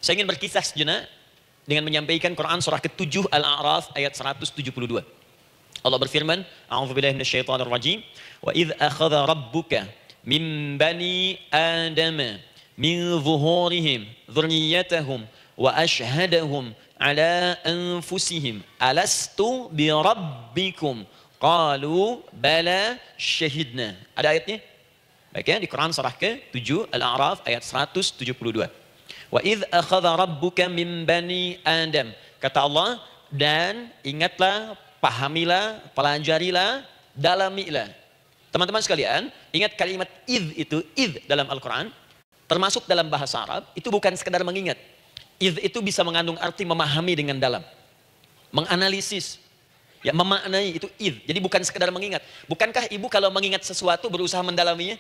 Saya ingin berkisah sejenak dengan menyampaikan Quran surah ke-7 Al-A'raf ayat 172. Allah berfirman, A'udzubillahi minasyaitonir rajim, wa idz akhadha rabbuka min bani adama min zuhurihim dzurriyyatahum wa ashhadahum ala anfusihim alastu bi rabbikum qalu bala syahidna. Ada ayatnya? Baik ya, di Quran surah ke-7 Al-A'raf ayat 172. Wa idz akhadha rabbuka min bani Adam. Kata Allah, dan ingatlah, pahamilah, pelajarilah, dalamilah. Teman-teman sekalian, ingat kalimat idz itu, idz dalam Al-Quran, termasuk dalam bahasa Arab, itu bukan sekedar mengingat. Idz itu bisa mengandung arti memahami dengan dalam. Menganalisis. Ya, memaknai itu idz. Jadi bukan sekedar mengingat. Bukankah ibu kalau mengingat sesuatu berusaha mendalaminya?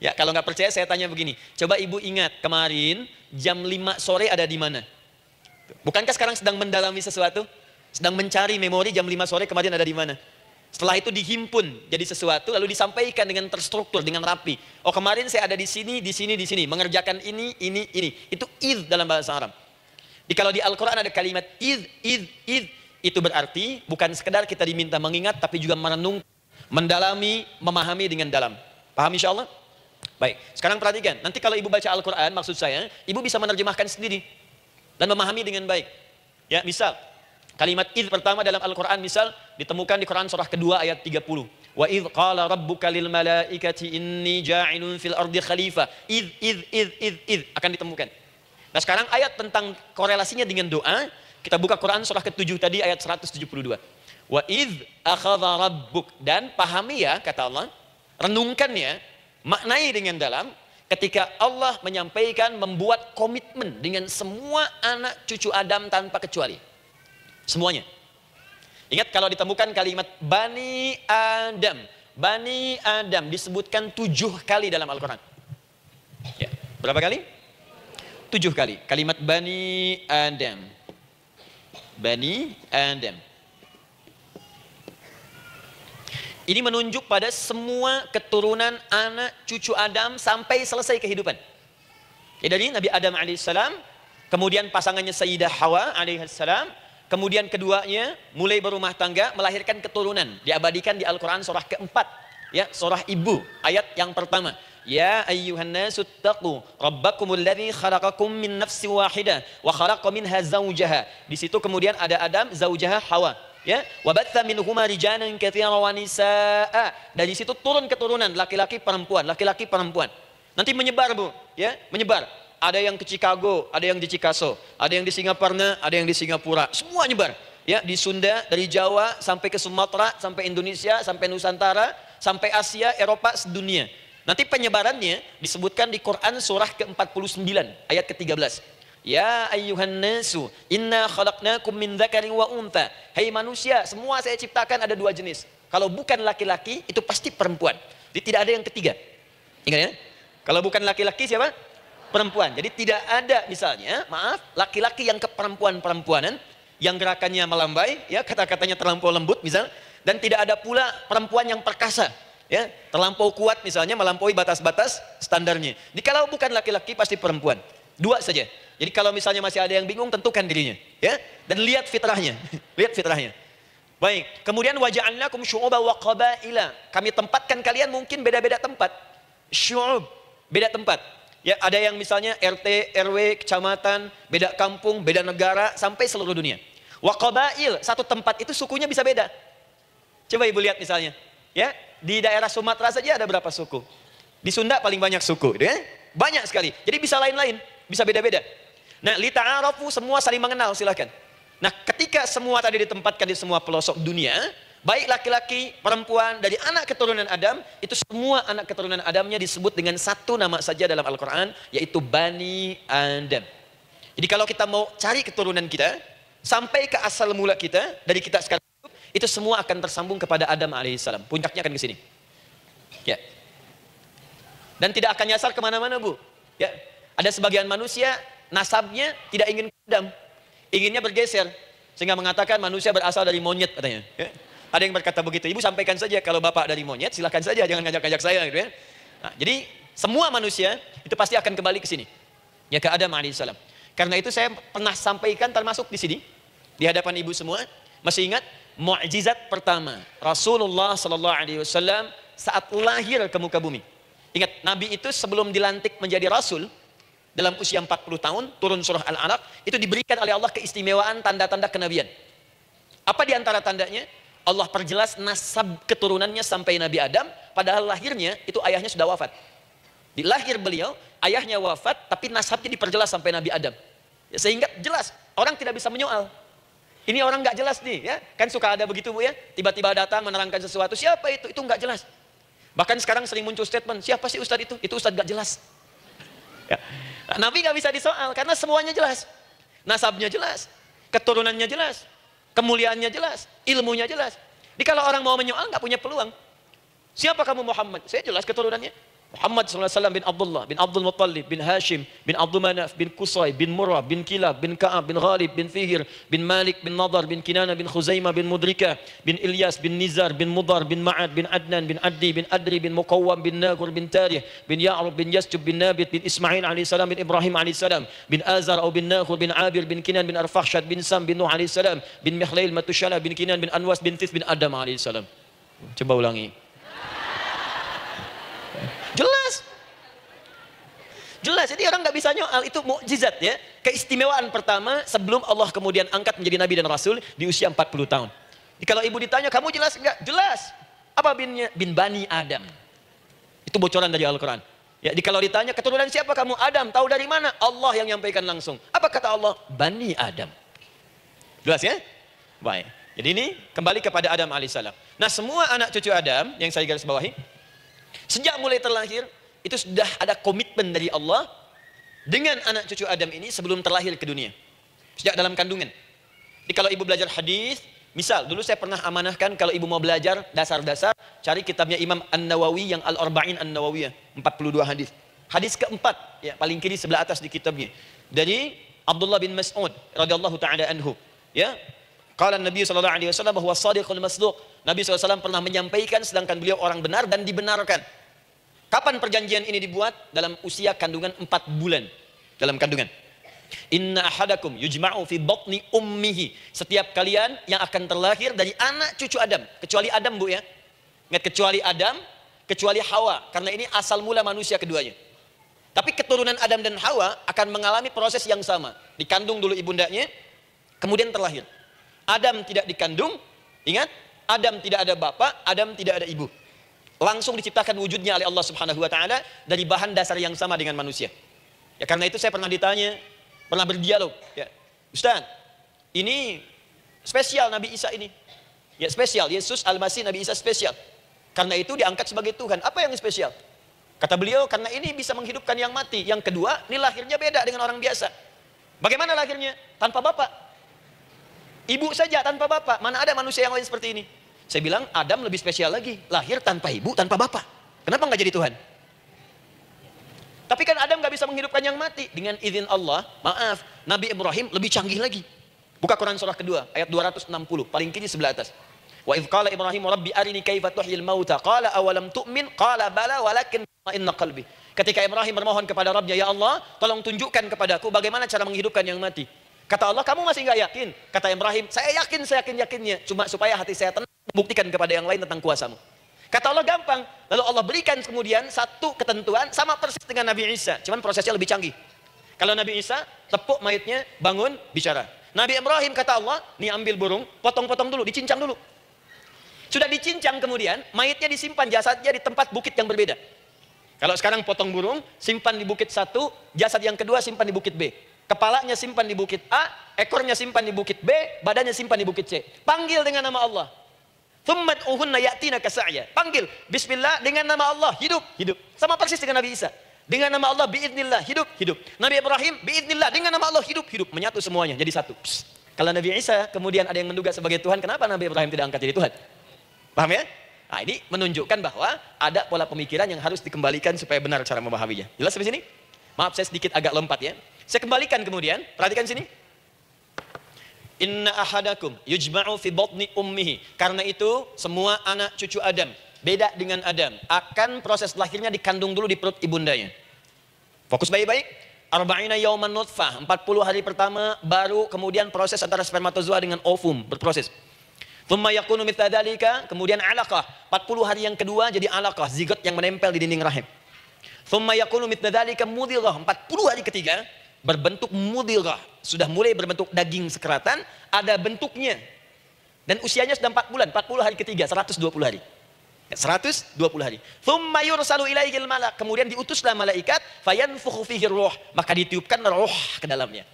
Ya, kalau nggak percaya saya tanya begini. Coba ibu ingat kemarin jam 5 sore ada di mana? Bukankah sekarang sedang mendalami sesuatu? Sedang mencari memori jam 5 sore kemarin ada di mana? Setelah itu dihimpun jadi sesuatu lalu disampaikan dengan terstruktur, dengan rapi. Oh, kemarin saya ada di sini, di sini, di sini, mengerjakan ini. Itu idz dalam bahasa Arab. Jadi kalau di Al-Qur'an ada kalimat idz, itu berarti bukan sekedar kita diminta mengingat tapi juga merenung, mendalami, memahami dengan dalam. Paham insyaallah? Baik, sekarang perhatikan. Nanti kalau ibu baca Al-Quran, maksud saya, ibu bisa menerjemahkan sendiri dan memahami dengan baik. Ya, misal kalimat idz pertama dalam Al-Quran misal ditemukan di Quran surah kedua ayat 30. Wa idz qala rabbuka lil malaikati inni ja'ilun fil ardi khalifah. Idz akan ditemukan. Nah, sekarang ayat tentang korelasinya dengan doa, kita buka Quran surah ke-7 tadi ayat 172. Wa idz akhadha rabbuk, dan pahami ya kata Allah, renungkan ya, maknai dengan dalam ketika Allah menyampaikan, membuat komitmen dengan semua anak cucu Adam tanpa kecuali. Semuanya. Ingat kalau ditemukan kalimat Bani Adam. Bani Adam disebutkan 7 kali dalam Al-Quran. Ya, berapa kali? 7 kali. Kalimat Bani Adam. Bani Adam. Ini menunjuk pada semua keturunan anak cucu Adam sampai selesai kehidupan. Ya, dari Nabi Adam alaihissalam, kemudian pasangannya Sayyidah Hawa alaihissalam, kemudian keduanya mulai berumah tangga, melahirkan keturunan. Diabadikan di Al-Quran surah keempat, ya, surah Ibu, ayat yang pertama. Ya ayyuhan nasu taqu rabbakumul ladzi khalaqakum min nafsin wahidah wa khalaqa minha zawjaha. Di situ kemudian ada Adam, zaujaha Hawa. Ya, wabatha minhuma rijalan katsiran wa nisaa. Dari situ turun keturunan laki-laki perempuan, laki-laki perempuan. Nanti menyebar, Bu, ya, menyebar. Ada yang ke Chicago, ada yang di Chicago, ada yang di Singaparna, ada yang di Singapura. Semua nyebar. Ya, di Sunda, dari Jawa sampai ke Sumatera, sampai Indonesia, sampai Nusantara, sampai Asia, Eropa, sedunia. Nanti penyebarannya disebutkan di Quran surah ke-49 ayat ke-13. Ya ayyuhan nasu inna khalaqnakum min dzakarin wa untha. Hai manusia, semua saya ciptakan ada 2 jenis. Kalau bukan laki-laki itu pasti perempuan. Jadi tidak ada yang ketiga. Ingat ya? Kalau bukan laki-laki siapa? Perempuan. Jadi tidak ada misalnya, maaf, laki-laki yang keperempuan-perempuanan yang gerakannya melambai, ya, kata-katanya terlampau lembut misal, dan tidak ada pula perempuan yang perkasa, ya, terlampau kuat misalnya, melampaui batas-batas standarnya. Jadi kalau bukan laki-laki pasti perempuan. 2 saja. Jadi kalau misalnya masih ada yang bingung, tentukan dirinya, ya, dan lihat fitrahnya. Lihat fitrahnya. Baik, kemudian waja'alnakum syu'uban wa qabaila. Kami tempatkan kalian mungkin beda-beda tempat. Syu'ub, beda tempat. Ya, ada yang misalnya RT, RW, kecamatan, beda kampung, beda negara, sampai seluruh dunia. Wa qabail, satu tempat itu sukunya bisa beda. Coba Ibu lihat misalnya, ya, di daerah Sumatera saja ada berapa suku? Di Sunda paling banyak suku, ya? Banyak sekali. Jadi bisa lain-lain, bisa beda-beda. Nah, lita'arafu, semua saling mengenal, silakan. Nah, ketika semua tadi ditempatkan di semua pelosok dunia, baik laki-laki, perempuan, dari anak keturunan Adam, itu semua anak keturunan Adamnya disebut dengan satu nama saja dalam Al-Quran, yaitu Bani Adam. Jadi kalau kita mau cari keturunan kita, sampai ke asal mula kita, dari kita sekarang, itu semua akan tersambung kepada Adam alaihissalam. Puncaknya akan ke sini. Ya. Dan tidak akan nyasar kemana-mana, Bu. Ya. Ada sebagian manusia, nasabnya tidak ingin ke Adam, inginnya bergeser, sehingga mengatakan manusia berasal dari monyet katanya. Ya. Ada yang berkata begitu. Ibu sampaikan saja kalau bapak dari monyet, silakan saja, jangan ngajak-ngajak saya, gitu ya. Nah, jadi semua manusia itu pasti akan kembali ke sini, ya, ke Adam alaihissalam. Karena itu saya pernah sampaikan termasuk di sini, di hadapan ibu semua, masih ingat mukjizat pertama Rasulullah sallallahu alaihi wasallam saat lahir ke muka bumi. Ingat, Nabi itu sebelum dilantik menjadi Rasul, dalam usia 40 tahun, turun surah Al-Alaq, itu diberikan oleh Allah keistimewaan tanda-tanda kenabian. Apa di antara tandanya? Allah perjelas nasab keturunannya sampai Nabi Adam, padahal lahirnya itu ayahnya sudah wafat. Di lahir beliau, ayahnya wafat, tapi nasabnya diperjelas sampai Nabi Adam. Ya, sehingga jelas, orang tidak bisa menyoal. Ini orang nggak jelas nih, ya kan suka ada begitu bu ya, tiba-tiba datang menerangkan sesuatu, siapa itu nggak jelas. Bahkan sekarang sering muncul statement, siapa sih ustadz itu ustadz nggak jelas. Ya. Nah, Nabi nggak bisa disoal karena semuanya jelas, nasabnya jelas, keturunannya jelas, kemuliaannya jelas, ilmunya jelas. Jadi kalau orang mau menyoal nggak punya peluang. Siapa kamu Muhammad? Saya jelas keturunannya. Muhammad SAW bin Abdullah, bin Abdul Muttalib, bin Hashim, bin Abdul Manaf, bin Qusay, bin Murrah, bin Kilab, bin Ka'ab, bin Ghalib, bin Fihir, bin Malik, bin Nadar, bin Kinana, bin Khuzaimah, bin Mudrika, bin Ilyas, bin Nizar, bin Mudar, bin Ma'ad, bin Adnan, bin Addi, bin Adri, bin Muqawwam, bin Nagur, bin Tarih, bin Ya'rub, bin Yasjub, bin Nabit, bin Ismail AS, bin Ibrahim AS, bin Azar atau bin Nagur, bin Abir, bin Kinan, bin Arfakhshad, bin Sam, bin Nuh AS, bin Mikhlail, Matushala, bin Kinan, bin Anwas, bin Tis, bin Adam AS. Coba ulangi. Jelas. Jelas, jadi orang nggak bisa nyoal, itu mukjizat ya. Keistimewaan pertama sebelum Allah kemudian angkat menjadi Nabi dan Rasul di usia 40 tahun. Jadi kalau ibu ditanya, kamu jelas nggak? Jelas. Apa binnya? Bin Bani Adam. Itu bocoran dari Al-Quran. Ya, jadi kalau ditanya, keturunan siapa kamu? Adam. Tahu dari mana? Allah yang nyampaikan langsung. Apa kata Allah? Bani Adam. Jelas ya? Baik. Jadi ini kembali kepada Adam alaihissalam. Nah, semua anak cucu Adam yang saya garis bawahi, sejak mulai terlahir, itu sudah ada komitmen dari Allah dengan anak cucu Adam ini sebelum terlahir ke dunia. Sejak dalam kandungan. Jadi kalau ibu belajar hadis, misal dulu saya pernah amanahkan kalau ibu mau belajar dasar-dasar, cari kitabnya Imam An-Nawawi yang Al-Arba'in An-Nawawiyah, 42 hadis. Hadis keempat, ya paling kiri sebelah atas di kitabnya. Dari Abdullah bin Mas'ud radhiyallahu taala anhu, ya. Qala Nabi sallallahu alaihi wasallam huwa shadiqul masduq. Nabi SAW pernah menyampaikan sedangkan beliau orang benar dan dibenarkan. Kapan perjanjian ini dibuat? Dalam usia kandungan 4 bulan. Dalam kandungan. Inna ahadakum yujma'u fi batni ummihi. Setiap kalian yang akan terlahir dari anak cucu Adam. Kecuali Adam bu ya. Ingat, kecuali Adam, kecuali Hawa. Karena ini asal mula manusia keduanya. Tapi keturunan Adam dan Hawa akan mengalami proses yang sama. Dikandung dulu ibundanya, kemudian terlahir. Adam tidak dikandung, ingat, Adam tidak ada bapak, Adam tidak ada ibu. Langsung diciptakan wujudnya oleh Allah Subhanahu wa taala dari bahan dasar yang sama dengan manusia. Ya karena itu saya pernah ditanya, pernah berdialog, ya. Ustaz, ini spesial Nabi Isa ini. Ya spesial, Yesus Al-Masih Nabi Isa spesial. Karena itu diangkat sebagai Tuhan. Apa yang spesial? Kata beliau, karena ini bisa menghidupkan yang mati. Yang kedua, ini lahirnya beda dengan orang biasa. Bagaimana lahirnya? Tanpa bapak. Ibu saja tanpa bapak. Mana ada manusia yang lain seperti ini? Saya bilang Adam lebih spesial lagi, lahir tanpa ibu, tanpa bapak. Kenapa nggak jadi Tuhan? Tapi kan Adam nggak bisa menghidupkan yang mati. Dengan izin Allah, maaf, Nabi Ibrahim lebih canggih lagi. Buka Quran surah kedua, ayat 260, paling kiri sebelah atas. Wa idh qala Ibrahim rabbi arini kaifa tuhyil mauta qala awalam tu'min qala bala walakin inna qalbi. Ketika Ibrahim bermohon kepada Rabbnya, ya Allah, tolong tunjukkan kepadaku bagaimana cara menghidupkan yang mati. Kata Allah, kamu masih nggak yakin? Kata Ibrahim, saya yakin-yakinnya. Cuma supaya hati saya tenang, buktikan kepada yang lain tentang kuasamu. Kata Allah, gampang. Lalu Allah berikan kemudian satu ketentuan sama persis dengan Nabi Isa. Cuman prosesnya lebih canggih. Kalau Nabi Isa, tepuk mayatnya, bangun, bicara. Nabi Ibrahim kata Allah, nih ambil burung, potong-potong dulu, dicincang dulu. Sudah dicincang kemudian, mayatnya disimpan, jasadnya di tempat bukit yang berbeda. Kalau sekarang potong burung, simpan di bukit satu, jasad yang kedua simpan di bukit B. Kepalanya simpan di bukit A, ekornya simpan di bukit B, badannya simpan di bukit C. Panggil dengan nama Allah. Thummat uhunna ya'tina kasa'ya. Panggil, bismillah, dengan nama Allah, hidup, hidup. Sama persis dengan Nabi Isa. Dengan nama Allah, biidnillah, hidup, hidup. Nabi Ibrahim, biidnillah, dengan nama Allah, hidup, hidup. Menyatu semuanya, jadi satu. Psst. Kalau Nabi Isa kemudian ada yang menduga sebagai Tuhan, kenapa Nabi Ibrahim tidak angkat jadi Tuhan? Paham ya? Nah ini menunjukkan bahwa ada pola pemikiran yang harus dikembalikan supaya benar cara memahaminya. Jelas sampai sini? Maaf saya sedikit agak lompat ya. Saya kembalikan kemudian, perhatikan sini. Inna ahadakum yujma'u fi batni ummihi. Karena itu semua anak cucu Adam, beda dengan Adam, akan proses lahirnya dikandung dulu di perut ibundanya. Fokus baik-baik. Arba'ina yauman nutfah, 40 hari pertama baru kemudian proses antara spermatozoa dengan ovum berproses. Thumma yakunu mithla dzalika, kemudian alaqah, 40 hari yang kedua jadi alaqah, zigot yang menempel di dinding rahim. Thumma yakunu mithla dzalika mudghah, 40 hari ketiga berbentuk mudghah, sudah mulai berbentuk daging sekeratan, ada bentuknya. Dan usianya sudah 4 bulan, 40 hari ketiga, 120 hari. 120 hari. Thumma yursalu ilaihil malak, kemudian diutuslah malaikat, fayanfukhu fihi ruh, maka ditiupkan roh ke dalamnya.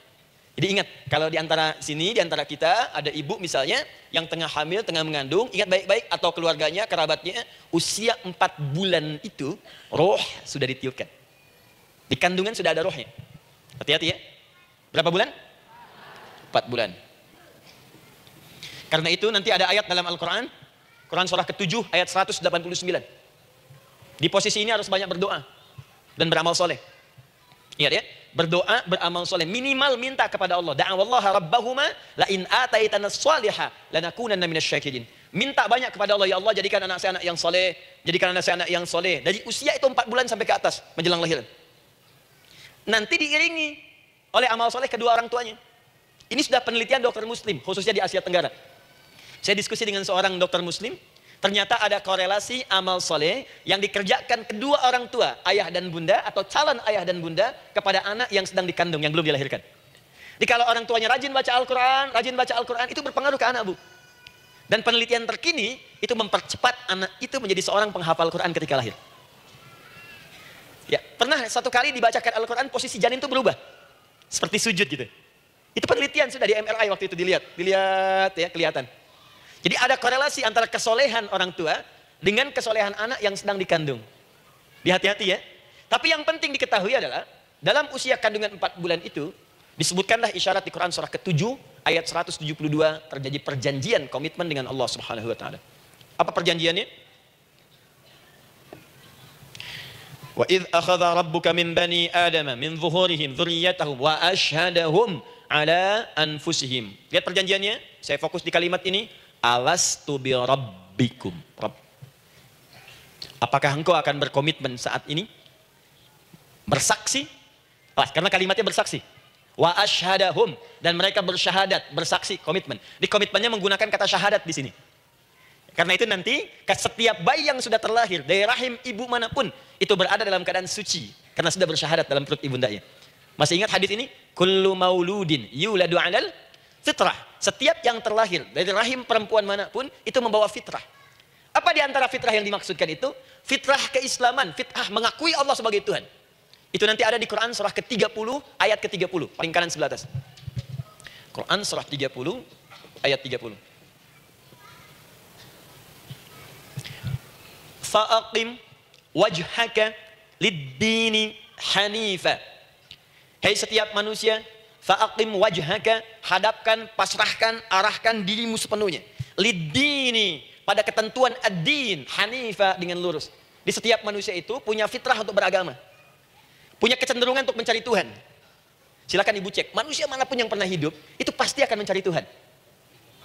Jadi ingat, kalau di antara sini, di antara kita ada ibu misalnya yang tengah hamil, tengah mengandung, ingat baik-baik, atau keluarganya, kerabatnya, usia 4 bulan itu roh sudah ditiupkan. Di kandungan sudah ada rohnya. Hati-hati ya. Berapa bulan? 4 bulan. Karena itu nanti ada ayat dalam Al-Quran, Quran surah ke-7 ayat 189. Di posisi ini harus banyak berdoa dan beramal soleh. Ingat ya, berdoa, beramal soleh. Minimal minta kepada Allah. Da'awallaha rabbahuma la in ataitana shaliha lanakunanna minasyakirin. Minta banyak kepada Allah, ya Allah jadikan anak saya anak yang soleh, jadikan anak saya anak yang soleh. Dari usia itu 4 bulan sampai ke atas menjelang lahiran. Nanti diiringi oleh amal soleh kedua orang tuanya. Ini sudah penelitian dokter muslim, khususnya di Asia Tenggara. Saya diskusi dengan seorang dokter muslim, ternyata ada korelasi amal soleh yang dikerjakan kedua orang tua, ayah dan bunda, atau calon ayah dan bunda, kepada anak yang sedang dikandung, yang belum dilahirkan. Jadi kalau orang tuanya rajin baca Al-Quran, itu berpengaruh ke anak, Bu. Dan penelitian terkini, itu mempercepat anak itu menjadi seorang penghafal Quran ketika lahir. Ya, pernah satu kali dibacakan Al-Quran, posisi janin itu berubah. Seperti sujud gitu. Itu penelitian sudah di MRI waktu itu dilihat ya, kelihatan. Jadi ada korelasi antara kesolehan orang tua dengan kesolehan anak yang sedang dikandung. Hati-hati ya. Tapi yang penting diketahui adalah dalam usia kandungan 4 bulan itu disebutkanlah isyarat di Quran surah ke-7 ayat 172 terjadi perjanjian komitmen dengan Allah Subhanahu wa taala. Apa perjanjiannya? Wa idz akhadha rabbuka min bani adama min zuhurihim dzurriyyatahum wa asyhadahum ala anfusihim. Lihat perjanjiannya, saya fokus di kalimat ini. Alastu bi rabbikum. Rabb. Apakah engkau akan berkomitmen saat ini? Bersaksi? Karena kalimatnya bersaksi. Wa asyhadahum, dan mereka bersyahadat, bersaksi, komitmen. Di komitmennya menggunakan kata syahadat di sini. Karena itu nanti setiap bayi yang sudah terlahir dari rahim ibu manapun itu berada dalam keadaan suci karena sudah bersyahadat dalam perut ibundanya. Masih ingat hadis ini? Kullu mauludin yuladu 'alal fitrah. Setiap yang terlahir dari rahim perempuan manapun itu membawa fitrah. Apa di antara fitrah yang dimaksudkan itu? Fitrah keislaman, fitrah mengakui Allah sebagai Tuhan. Itu nanti ada di Quran surah ke-30 ayat ke-30, paling kanan sebelah atas. Quran surah 30 ayat 30. Fa'aqim wajhaka lid-dini hanifa. Hai setiap manusia, fa'aqim wajhaka, hadapkan, pasrahkan, arahkan dirimu sepenuhnya. Lid-dini, pada ketentuan ad-din, hanifa dengan lurus. Di setiap manusia itu punya fitrah untuk beragama. Punya kecenderungan untuk mencari Tuhan. Silakan ibu cek, manusia manapun yang pernah hidup, itu pasti akan mencari Tuhan.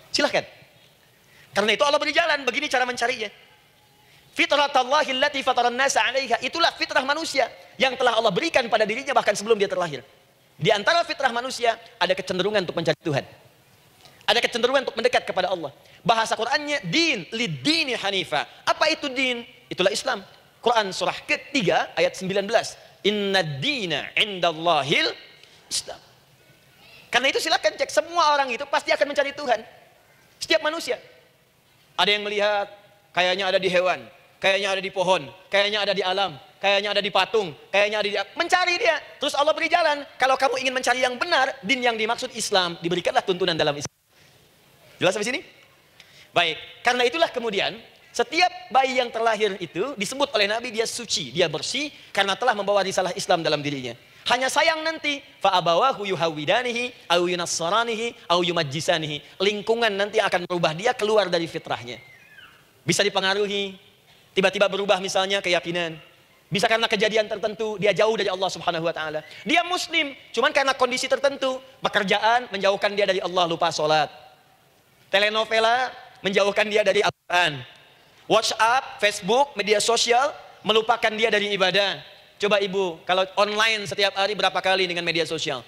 Silakan. Karena itu Allah beri jalan, begini cara mencarinya. Fitratallahi allati fataran nasa 'alaiha, itulah fitrah manusia yang telah Allah berikan pada dirinya bahkan sebelum dia terlahir. Di antara fitrah manusia ada kecenderungan untuk mencari Tuhan. Ada kecenderungan untuk mendekat kepada Allah. Bahasa Qur'annya din, lid-dini hanifa. Apa itu din? Itulah Islam. Quran surah ke-3 ayat 19. Inna dina indallahil Islam. Karena itu silakan cek, semua orang itu pasti akan mencari Tuhan. Setiap manusia. Ada yang melihat kayaknya ada di hewan, kayaknya ada di pohon, kayaknya ada di alam, kayaknya ada di patung, kayaknya ada di... Mencari dia. Terus Allah beri jalan. Kalau kamu ingin mencari yang benar, din yang dimaksud Islam, diberikanlah tuntunan dalam Islam. Jelas sampai sini? Baik. Karena itulah kemudian, setiap bayi yang terlahir itu disebut oleh Nabi dia suci, dia bersih, karena telah membawa risalah Islam dalam dirinya. Hanya sayang nanti, fa'abawahu yuhawidanihi, au yunassaranihi, au yumajjisanihi. Lingkungan nanti akan merubah dia keluar dari fitrahnya. Bisa dipengaruhi, tiba-tiba berubah misalnya keyakinan. Bisa karena kejadian tertentu, dia jauh dari Allah Subhanahu wa ta'ala. Dia muslim, cuman karena kondisi tertentu, pekerjaan menjauhkan dia dari Allah, lupa sholat. Telenovela menjauhkan dia dari Al-Quran. WhatsApp, Facebook, media sosial melupakan dia dari ibadah. Coba ibu, kalau online setiap hari berapa kali dengan media sosial?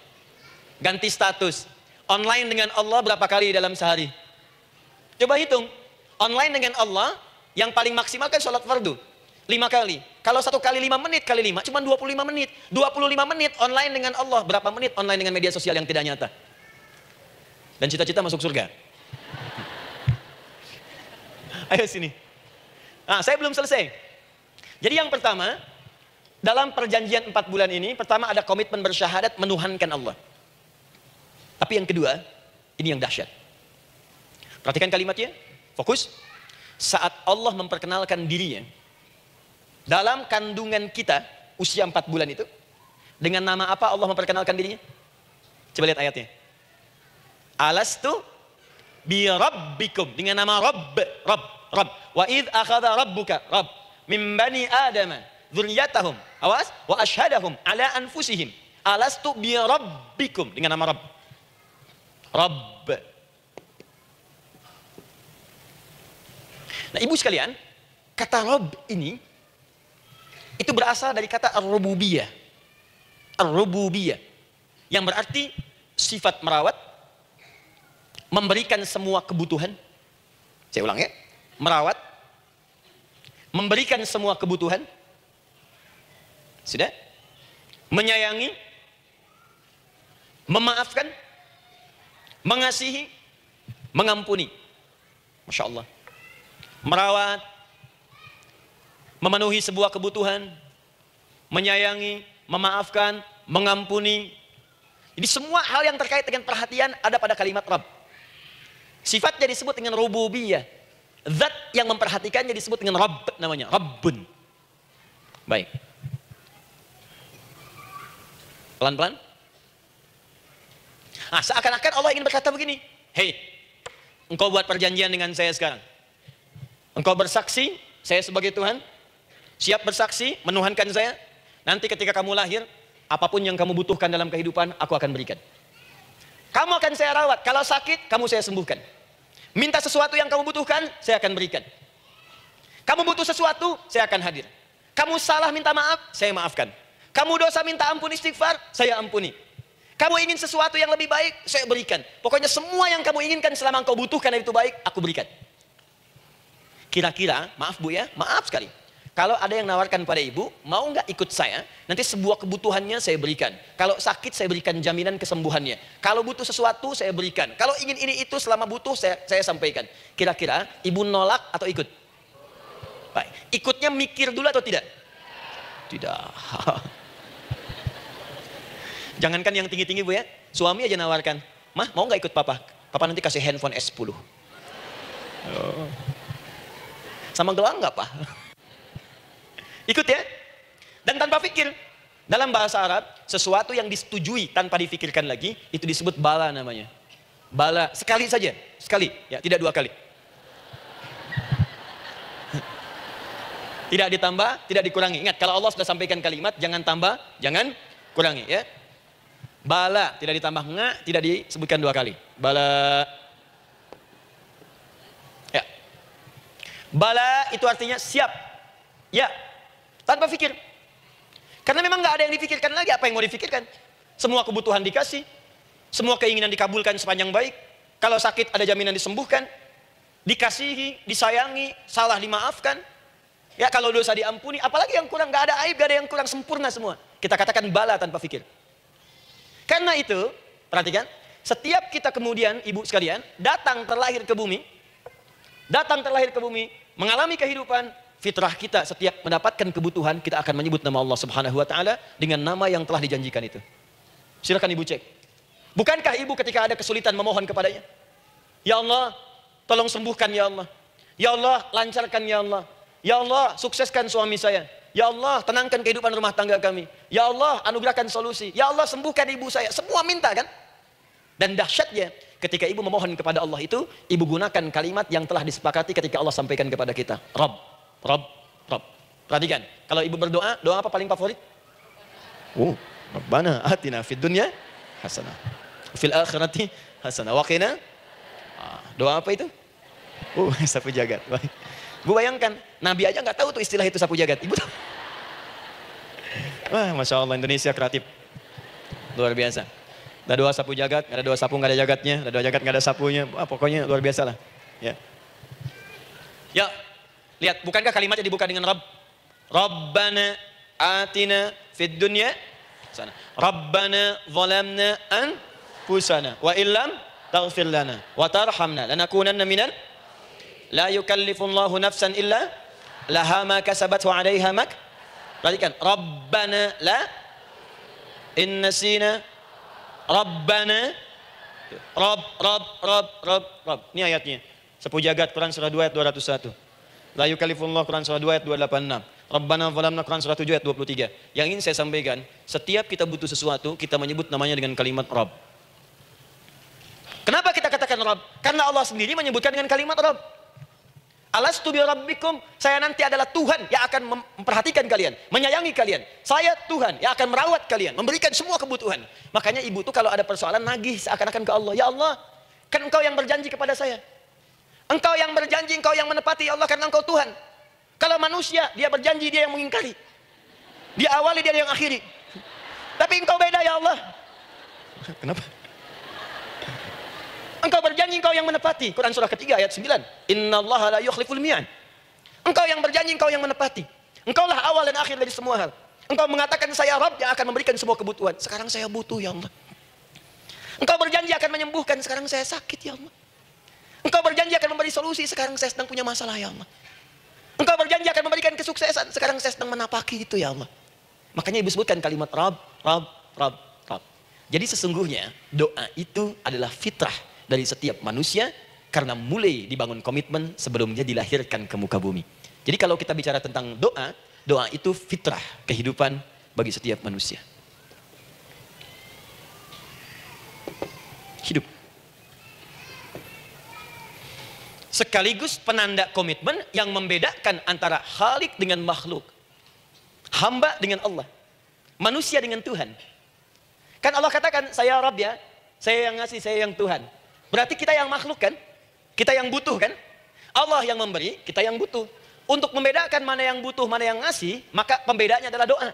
Ganti status. Online dengan Allah berapa kali dalam sehari? Coba hitung. Online dengan Allah, yang paling maksimal kan sholat fardu. 5 kali. Kalau 1 kali 5 menit kali 5, cuma 25 menit. 25 menit online dengan Allah. Berapa menit online dengan media sosial yang tidak nyata? Dan cita-cita masuk surga. Ayo sini. Nah, saya belum selesai. Jadi yang pertama, dalam perjanjian 4 bulan ini, pertama ada komitmen bersyahadat menuhankan Allah. Tapi yang kedua, ini yang dahsyat. Perhatikan kalimatnya, fokus. Saat Allah memperkenalkan dirinya, dalam kandungan kita, usia 4 bulan itu, dengan nama apa Allah memperkenalkan dirinya? Coba lihat ayatnya. Alastu bi rabbikum, dengan nama Rabb. Wa idh akhadha rabbuka min bani adama dzurriyyatahum, awas, wa asyhadahum ala anfusihim alastu bi rabbikum, dengan nama Rabb. Nah, ibu sekalian, kata Rabb ini itu berasal dari kata ar-rububiyah. Ar-rububiyah yang berarti sifat merawat, memberikan semua kebutuhan. Saya ulang ya. Merawat, memberikan semua kebutuhan. Sudah? Menyayangi, memaafkan, mengasihi, mengampuni. Masya Allah. Merawat, memenuhi sebuah kebutuhan, menyayangi, memaafkan, mengampuni. Jadi semua hal yang terkait dengan perhatian ada pada kalimat Rabb. Sifatnya disebut dengan rububiyah. Zat yang memperhatikannya disebut dengan Rabb, namanya Rabbun. Baik. Pelan-pelan. Nah, seakan-akan Allah ingin berkata begini, hei, engkau buat perjanjian dengan saya sekarang. Engkau bersaksi, saya sebagai Tuhan, siap bersaksi, menuhankan saya. Nanti ketika kamu lahir, apapun yang kamu butuhkan dalam kehidupan, aku akan berikan. Kamu akan saya rawat, kalau sakit, kamu saya sembuhkan. Minta sesuatu yang kamu butuhkan, saya akan berikan. Kamu butuh sesuatu, saya akan hadir. Kamu salah minta maaf, saya maafkan. Kamu dosa minta ampun istighfar, saya ampuni. Kamu ingin sesuatu yang lebih baik, saya berikan. Pokoknya semua yang kamu inginkan selama engkau butuhkan yang itu baik, aku berikan. Kira-kira, maaf Bu ya, maaf sekali. Kalau ada yang nawarkan pada ibu, mau nggak ikut saya? Nanti sebuah kebutuhannya saya berikan. Kalau sakit saya berikan jaminan kesembuhannya. Kalau butuh sesuatu saya berikan. Kalau ingin ini itu selama butuh saya sampaikan. Kira-kira ibu nolak atau ikut? Baik. Ikutnya mikir dulu atau tidak? Tidak. Jangankan yang tinggi-tinggi Bu ya. Suami aja nawarkan. Mah mau nggak ikut papa? Papa nanti kasih handphone S10. Oh. Sama gelang nggak Pak? Ikut ya. Dan tanpa pikir. Dalam bahasa Arab, sesuatu yang disetujui tanpa difikirkan lagi, itu disebut bala namanya. Bala, sekali saja. Sekali, ya, tidak 2 kali. Tidak ditambah, tidak dikurangi. Ingat, kalau Allah sudah sampaikan kalimat, jangan tambah, jangan kurangi. Ya. Bala, tidak ditambah nga, tidak disebutkan 2 kali. Bala. Ya. Bala itu artinya siap. Ya. Tanpa pikir. Karena memang nggak ada yang dipikirkan lagi. Apa yang mau dipikirkan? Semua kebutuhan dikasih. Semua keinginan dikabulkan sepanjang baik. Kalau sakit ada jaminan disembuhkan. Dikasihi, disayangi, salah dimaafkan. Ya kalau dosa diampuni. Apalagi yang kurang, nggak ada aib, nggak ada yang kurang, sempurna semua. Kita katakan bala tanpa pikir. Karena itu, perhatikan. Setiap kita kemudian, ibu sekalian, datang terlahir ke bumi. Datang terlahir ke bumi. Mengalami kehidupan. Fitrah kita setiap mendapatkan kebutuhan, kita akan menyebut nama Allah Subhanahu wa taala dengan nama yang telah dijanjikan itu. Silakan ibu cek. Bukankah ibu ketika ada kesulitan memohon kepadanya? Ya Allah, tolong sembuhkan ya Allah. Ya Allah, lancarkan ya Allah. Ya Allah, sukseskan suami saya. Ya Allah, tenangkan kehidupan rumah tangga kami. Ya Allah, anugerahkan solusi. Ya Allah, sembuhkan ibu saya. Semua minta kan? Dan dahsyatnya, ketika ibu memohon kepada Allah itu, ibu gunakan kalimat yang telah disepakati ketika Allah sampaikan kepada kita. Rabb. Perhatikan, kalau ibu berdoa, doa apa paling favorit? Rabbana atina fid dunya hasanah, fil akhirati hasanah, wa qina. Doa apa itu? Sapu jagat. Bu bayangkan, Nabi aja nggak tahu tuh istilah itu sapu jagat. Ibu tahu? Wah, Masya Allah, Indonesia kreatif. Luar biasa. Ada dua sapu jagat, ada dua sapu nggak ada jagatnya, ada dua jagat nggak ada sapunya. Wah, pokoknya luar biasa lah. Ya. Ya, lihat, bukankah kalimatnya dibuka dengan Rabb? Rabbana atina fid dunya sana. Rabbana zalamna anfusana wa illam taghfir lana wa tarhamna lanakunanna minal la yukallifullahu nafsan illa laha ma kasabat wa 'alaiha mak. Perhatikan, Rabbana la in nasina Rabbana Rabb. Ini ayatnya. Sapu jagat Quran surah 2 ayat 201. La yukallifullahu Quran surah 2 ayat 286. Rabbana zalamna Quran surah 7 ayat 23. Yang ingin saya sampaikan, setiap kita butuh sesuatu, kita menyebut namanya dengan kalimat Rabb. Kenapa kita katakan Rabb? Karena Allah sendiri menyebutkan dengan kalimat Rabb. Alastu bi rabbikum, saya nanti adalah Tuhan yang akan memperhatikan kalian, menyayangi kalian. Saya Tuhan yang akan merawat kalian, memberikan semua kebutuhan. Makanya ibu tuh kalau ada persoalan nagih seakan-akan ke Allah. Ya Allah, kan engkau yang berjanji kepada saya. Engkau yang berjanji, engkau yang menepati, ya Allah, karena engkau Tuhan. Kalau manusia, dia berjanji, dia yang mengingkari. Dia awali, dia yang akhiri. Tapi engkau beda, ya Allah. Kenapa? Engkau berjanji, engkau yang menepati. Quran surah ketiga ayat 9. Innallaha la yukhliful mi'ad. Engkau yang berjanji, engkau yang menepati. Engkaulah awal dan akhir dari semua hal. Engkau mengatakan saya Rabb yang akan memberikan semua kebutuhan. Sekarang saya butuh, ya Allah. Engkau berjanji akan menyembuhkan, sekarang saya sakit, ya Allah. Engkau berjanji akan memberi solusi, sekarang saya sedang punya masalah, ya Allah. Engkau berjanji akan memberikan kesuksesan, sekarang saya sedang menapaki itu, ya Allah. Makanya ibu sebutkan kalimat Rabb, Rabb, Rabb, Rabb. Jadi sesungguhnya doa itu adalah fitrah dari setiap manusia karena mulai dibangun komitmen sebelum dia dilahirkan ke muka bumi. Jadi kalau kita bicara tentang doa, doa itu fitrah kehidupan bagi setiap manusia. Hidup. Sekaligus penanda komitmen yang membedakan antara Khalik dengan makhluk. Hamba dengan Allah. Manusia dengan Tuhan. Kan Allah katakan, saya Rabb ya, saya yang ngasih, saya yang Tuhan. Berarti kita yang makhluk kan? Kita yang butuh kan? Allah yang memberi, kita yang butuh. Untuk membedakan mana yang butuh, mana yang ngasih, maka pembedanya adalah doa.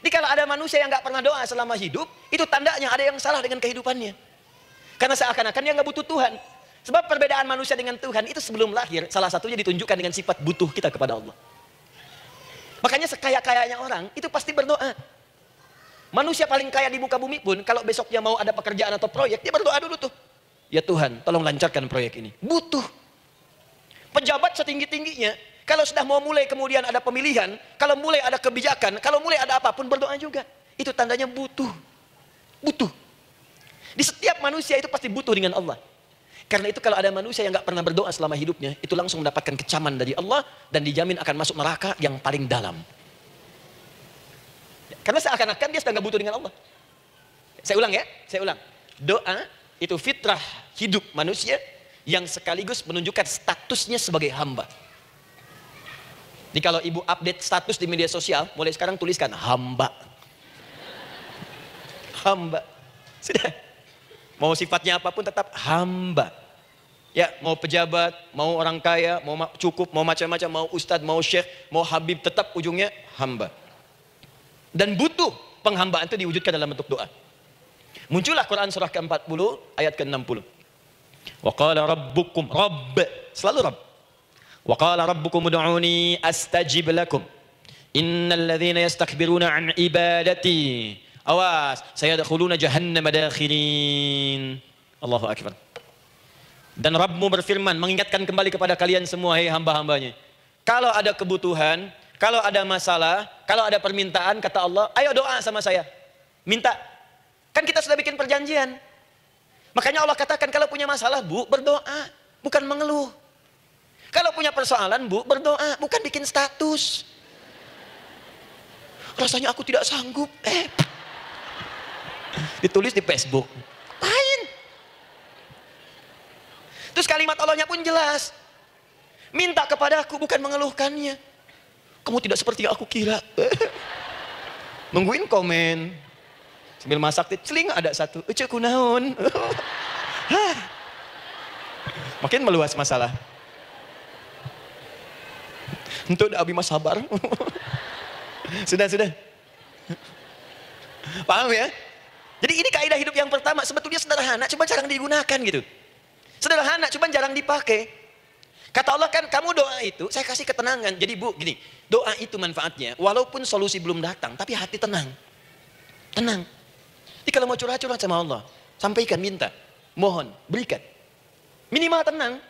Jadi kalau ada manusia yang nggak pernah doa selama hidup, itu tandanya ada yang salah dengan kehidupannya. Karena seakan-akan dia nggak butuh Tuhan. Sebab perbedaan manusia dengan Tuhan itu sebelum lahir, salah satunya ditunjukkan dengan sifat butuh kita kepada Allah. Makanya sekaya-kayanya orang, itu pasti berdoa. Manusia paling kaya di muka bumi pun, kalau besoknya mau ada pekerjaan atau proyek, dia berdoa dulu tuh. Ya Tuhan, tolong lancarkan proyek ini. Butuh. Pejabat setinggi-tingginya, kalau sudah mau mulai kemudian ada pemilihan, kalau mulai ada kebijakan, kalau mulai ada apapun berdoa juga. Itu tandanya butuh. Butuh. Di setiap manusia itu pasti butuh dengan Allah. Karena itu kalau ada manusia yang nggak pernah berdoa selama hidupnya, itu langsung mendapatkan kecaman dari Allah dan dijamin akan masuk neraka yang paling dalam. Karena seakan-akan dia sedang nggak butuh dengan Allah. Saya ulang ya, saya ulang. Doa itu fitrah hidup manusia yang sekaligus menunjukkan statusnya sebagai hamba. Jadi kalau ibu update status di media sosial, mulai sekarang tuliskan hamba. Hamba. Sudah. Mau sifatnya apapun tetap hamba. Ya, mau pejabat, mau orang kaya, mau cukup, mau macam-macam, mau ustadz, mau syekh, mau habib, tetap ujungnya hamba. Dan butuh penghambaan itu diwujudkan dalam bentuk doa. Muncullah Quran surah ke-40 ayat ke-60. Wa qala rabbukum, Rabb, selalu Rabb. Wa qala rabbukum ud'uni astajib lakum. Innal ladzina yastakbiruna an ibadati, awas, sayadkhuluna jahannam dakhirin. Allahu akbar. Dan Rabbmu berfirman, mengingatkan kembali kepada kalian semua, hei hamba-hambanya. Kalau ada kebutuhan, kalau ada masalah, kalau ada permintaan, kata Allah, ayo doa sama saya. Minta. Kan kita sudah bikin perjanjian. Makanya Allah katakan, kalau punya masalah, bu, berdoa. Bukan mengeluh. Kalau punya persoalan, bu, berdoa. Bukan bikin status. Rasanya aku tidak sanggup. Ditulis di Facebook. Lain. Terus kalimat Allahnya pun jelas. Minta kepadaku, bukan mengeluhkannya. Kamu tidak seperti yang aku kira. Nungguin komen. Sambil masak, celing ada satu. Ucuk kunaun. Makin meluas masalah. Untuk abi mas sabar. Sudah. Paham ya? Jadi ini kaidah hidup yang pertama, sebetulnya sederhana, cuma jarang digunakan gitu. Sederhana, cuma jarang dipakai. Kata Allah kan, kamu doa itu, saya kasih ketenangan. Jadi bu, gini, doa itu manfaatnya, walaupun solusi belum datang, tapi hati tenang. Tenang. Jadi kalau mau curhat-curhat sama Allah, sampaikan, minta, mohon, berikan. Minimal tenang.